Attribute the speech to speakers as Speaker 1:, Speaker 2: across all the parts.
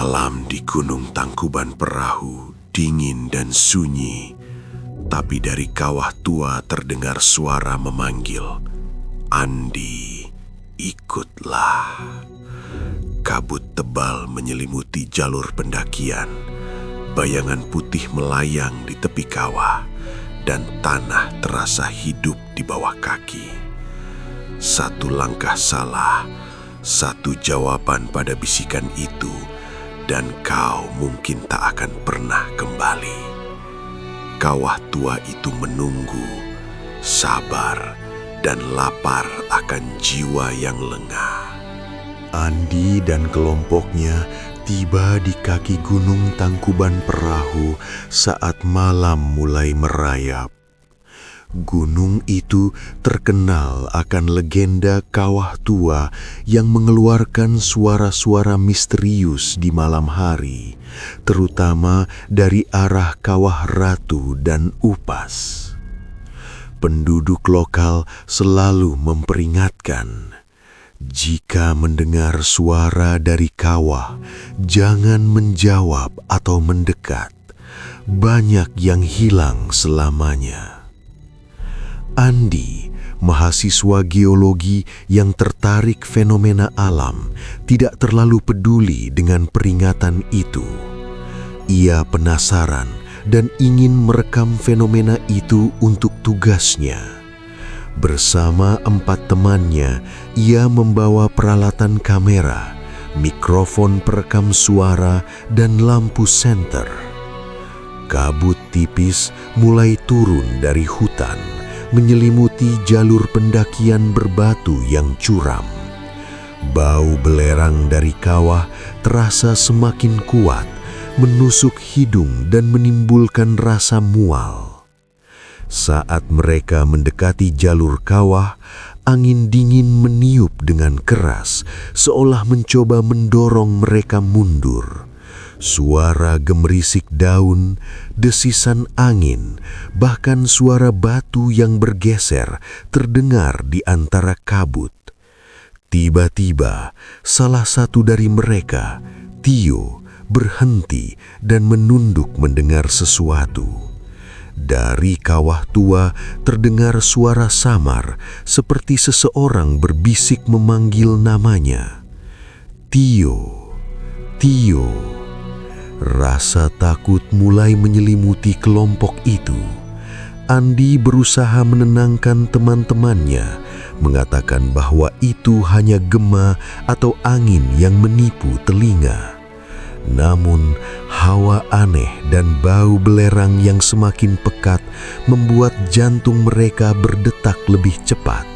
Speaker 1: Malam di Gunung Tangkuban Perahu dingin dan sunyi, tapi dari kawah tua terdengar suara memanggil, "Andi, ikutlah." Kabut tebal menyelimuti jalur pendakian. Bayangan putih melayang di tepi kawah, dan tanah terasa hidup di bawah kaki. Satu langkah salah, satu jawaban pada bisikan itu, dan kau mungkin tak akan pernah kembali. Kawah tua itu menunggu, sabar, dan lapar akan jiwa yang lengah.
Speaker 2: Andi dan kelompoknya tiba di kaki Gunung Tangkuban Perahu saat malam mulai merayap. Gunung itu terkenal akan legenda kawah tua yang mengeluarkan suara-suara misterius di malam hari, terutama dari arah Kawah Ratu dan Upas. Penduduk lokal selalu memperingatkan, jika mendengar suara dari kawah, jangan menjawab atau mendekat. Banyak yang hilang selamanya. Andi, mahasiswa geologi yang tertarik fenomena alam, tidak terlalu peduli dengan peringatan itu. Ia penasaran dan ingin merekam fenomena itu untuk tugasnya. Bersama 4 temannya, ia membawa peralatan kamera, mikrofon perekam suara, dan lampu senter. Kabut tipis mulai turun dari hutan, menyelimuti jalur pendakian berbatu yang curam. Bau belerang dari kawah terasa semakin kuat, menusuk hidung dan menimbulkan rasa mual. Saat mereka mendekati jalur kawah, angin dingin meniup dengan keras, seolah mencoba mendorong mereka mundur. Suara gemerisik daun, desisan angin, bahkan suara batu yang bergeser terdengar di antara kabut. Tiba-tiba, salah satu dari mereka, Tio, berhenti dan menunduk mendengar sesuatu. Dari kawah tua terdengar suara samar, seperti seseorang berbisik memanggil namanya. "Tio, Tio." Rasa takut mulai menyelimuti kelompok itu. Andi berusaha menenangkan teman-temannya, mengatakan bahwa itu hanya gema atau angin yang menipu telinga. Namun, hawa aneh dan bau belerang yang semakin pekat membuat jantung mereka berdetak lebih cepat.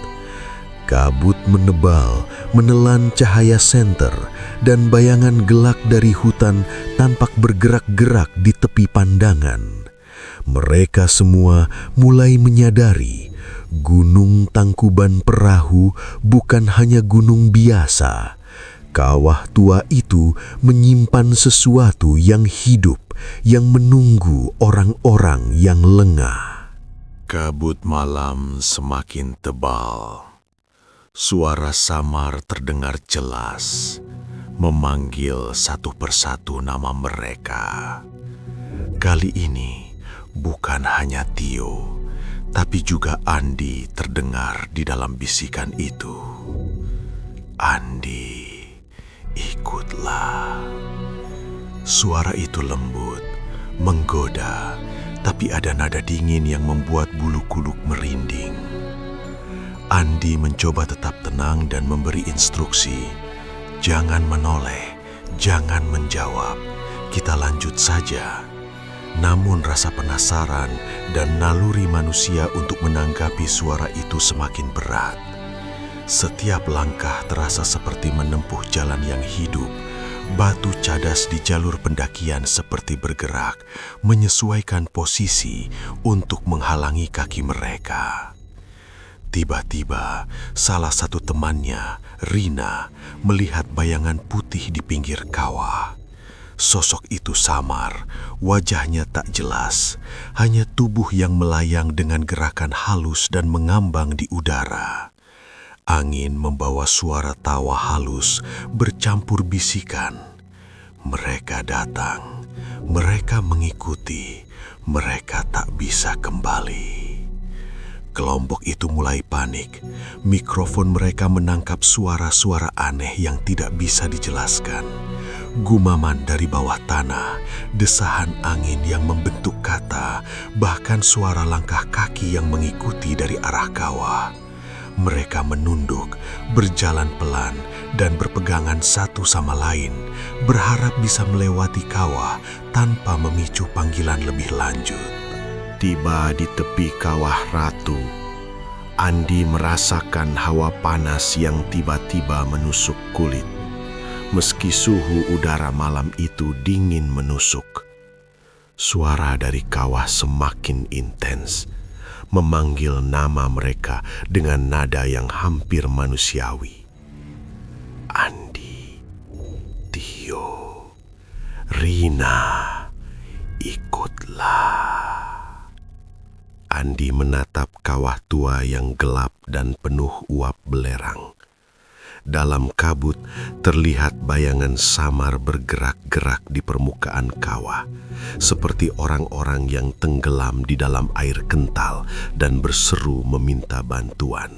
Speaker 2: Kabut menebal, menelan cahaya senter, dan bayangan gelap dari hutan tampak bergerak-gerak di tepi pandangan. Mereka semua mulai menyadari Gunung Tangkuban Perahu bukan hanya gunung biasa. Kawah tua itu menyimpan sesuatu yang hidup, yang menunggu orang-orang yang lengah.
Speaker 1: Kabut malam semakin tebal. Suara samar terdengar jelas, memanggil satu persatu nama mereka. Kali ini bukan hanya Tio, tapi juga Andi terdengar di dalam bisikan itu. "Andi, ikutlah." Suara itu lembut, menggoda, tapi ada nada dingin yang membuat bulu kuduk merinding. Andi mencoba tetap tenang dan memberi instruksi. "Jangan menoleh, jangan menjawab, kita lanjut saja." Namun rasa penasaran dan naluri manusia untuk menanggapi suara itu semakin berat. Setiap langkah terasa seperti menempuh jalan yang hidup. Batu cadas di jalur pendakian seperti bergerak, menyesuaikan posisi untuk menghalangi kaki mereka. Tiba-tiba, salah satu temannya, Rina, melihat bayangan putih di pinggir kawah. Sosok itu samar, wajahnya tak jelas, hanya tubuh yang melayang dengan gerakan halus dan mengambang di udara. Angin membawa suara tawa halus bercampur bisikan. Mereka datang, mereka mengikuti, mereka tak bisa kembali. Kelompok itu mulai panik. Mikrofon mereka menangkap suara-suara aneh yang tidak bisa dijelaskan. Gumaman dari bawah tanah, desahan angin yang membentuk kata, bahkan suara langkah kaki yang mengikuti dari arah kawah. Mereka menunduk, berjalan pelan, dan berpegangan satu sama lain, berharap bisa melewati kawah tanpa memicu panggilan lebih lanjut.
Speaker 3: Tiba di tepi kawah Ratu, Andi merasakan hawa panas yang tiba-tiba menusuk kulit. Meski suhu udara malam itu dingin menusuk, suara dari kawah semakin intens, memanggil nama mereka dengan nada yang hampir manusiawi. Andi, Tio, Rina, ikutlah. Andi menatap kawah tua yang gelap dan penuh uap belerang. Dalam kabut terlihat bayangan samar bergerak-gerak di permukaan kawah, seperti orang-orang yang tenggelam di dalam air kental dan berseru meminta bantuan.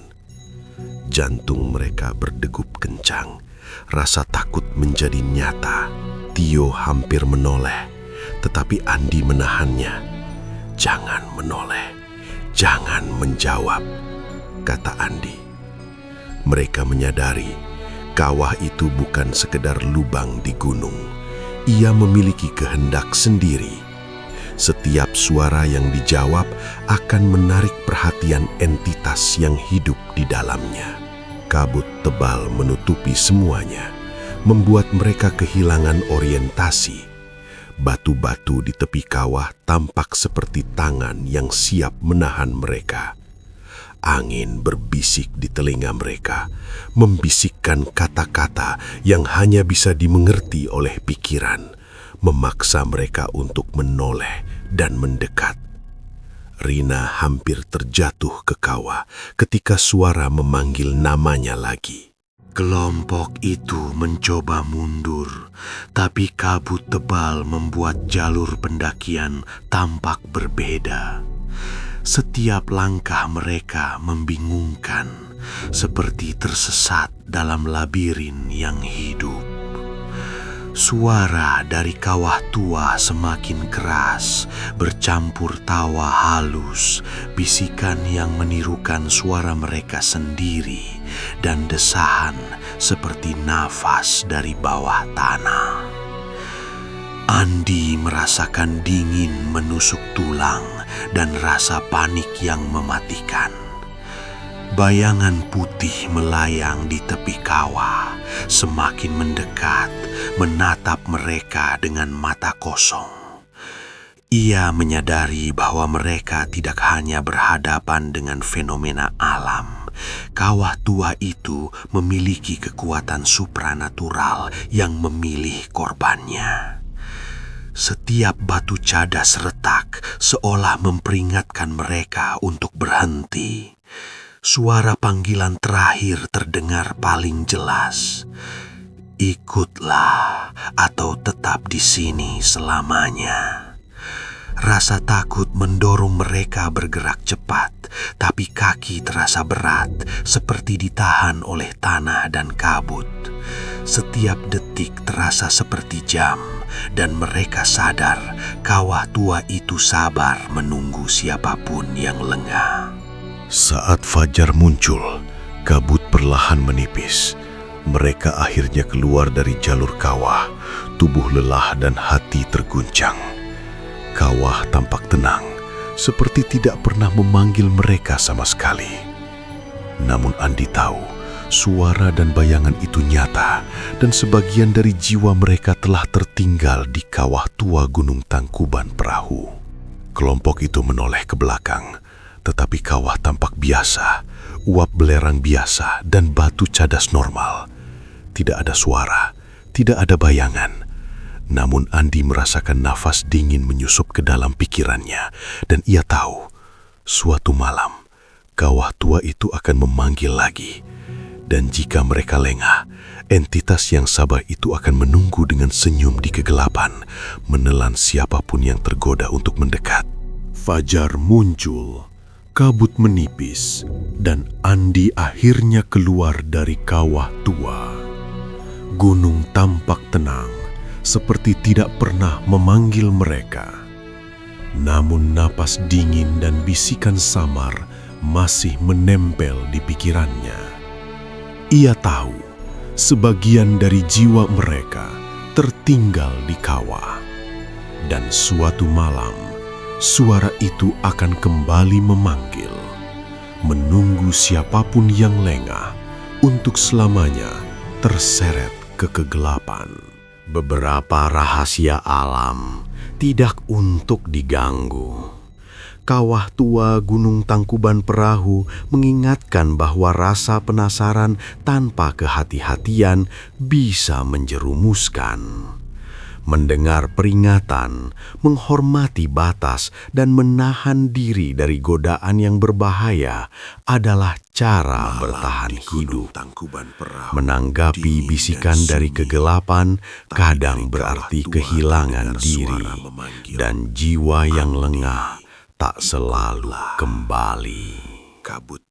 Speaker 3: Jantung mereka berdegup kencang, rasa takut menjadi nyata. Tio hampir menoleh, tetapi Andi menahannya. "Jangan menoleh. Jangan menjawab," kata Andi. Mereka menyadari kawah itu bukan sekedar lubang di gunung. Ia memiliki kehendak sendiri. Setiap suara yang dijawab akan menarik perhatian entitas yang hidup di dalamnya. Kabut tebal menutupi semuanya, membuat mereka kehilangan orientasi. Batu-batu di tepi kawah tampak seperti tangan yang siap menahan mereka. Angin berbisik di telinga mereka, membisikkan kata-kata yang hanya bisa dimengerti oleh pikiran, memaksa mereka untuk menoleh dan mendekat. Rina hampir terjatuh ke kawah ketika suara memanggil namanya lagi. Kelompok itu mencoba mundur, tapi kabut tebal membuat jalur pendakian tampak berbeda. Setiap langkah mereka membingungkan, seperti tersesat dalam labirin yang hidup. Suara dari kawah tua semakin keras, bercampur tawa halus, bisikan yang menirukan suara mereka sendiri, dan desahan seperti nafas dari bawah tanah. Andi merasakan dingin menusuk tulang dan rasa panik yang mematikan. Bayangan putih melayang di tepi kawah, semakin mendekat, menatap mereka dengan mata kosong. Ia menyadari bahwa mereka tidak hanya berhadapan dengan fenomena alam. Kawah tua itu memiliki kekuatan supranatural yang memilih korbannya. Setiap batu cadas retak seolah memperingatkan mereka untuk berhenti. Suara panggilan terakhir terdengar paling jelas. "Ikutlah atau tetap di sini selamanya." Rasa takut mendorong mereka bergerak cepat, tapi kaki terasa berat, seperti ditahan oleh tanah dan kabut. Setiap detik terasa seperti jam, dan mereka sadar kawah tua itu sabar menunggu siapapun yang lengah. Saat fajar muncul, kabut perlahan menipis. Mereka akhirnya keluar dari jalur kawah, tubuh lelah dan hati terguncang. Kawah tampak tenang, seperti tidak pernah memanggil mereka sama sekali. Namun Andi tahu, suara dan bayangan itu nyata, dan sebagian dari jiwa mereka telah tertinggal di kawah tua Gunung Tangkuban Perahu. Kelompok itu menoleh ke belakang, tetapi kawah tampak biasa, uap belerang biasa, dan batu cadas normal. Tidak ada suara, tidak ada bayangan. Namun Andi merasakan nafas dingin menyusup ke dalam pikirannya, dan ia tahu, suatu malam, kawah tua itu akan memanggil lagi.
Speaker 1: Dan jika mereka lengah, entitas yang sabar itu akan menunggu dengan senyum di kegelapan, menelan siapapun yang tergoda untuk mendekat. Fajar muncul, kabut menipis, dan Andi akhirnya keluar dari kawah tua. Gunung tampak tenang, seperti tidak pernah memanggil mereka. Namun napas dingin dan bisikan samar masih menempel di pikirannya. Ia tahu sebagian dari jiwa mereka tertinggal di kawah. Dan suatu malam, suara itu akan kembali memanggil, menunggu siapapun yang lengah untuk selamanya terseret ke kegelapan.
Speaker 2: Beberapa rahasia alam tidak untuk diganggu. Kawah tua Gunung Tangkuban Perahu mengingatkan bahwa rasa penasaran tanpa kehati-hatian bisa menjerumuskan. Mendengar peringatan, menghormati batas, dan menahan diri dari godaan yang berbahaya adalah cara bertahan hidup. Menanggapi bisikan dari kegelapan kadang berarti kehilangan diri, dan jiwa yang lengah tak selalu kembali.
Speaker 1: Kabut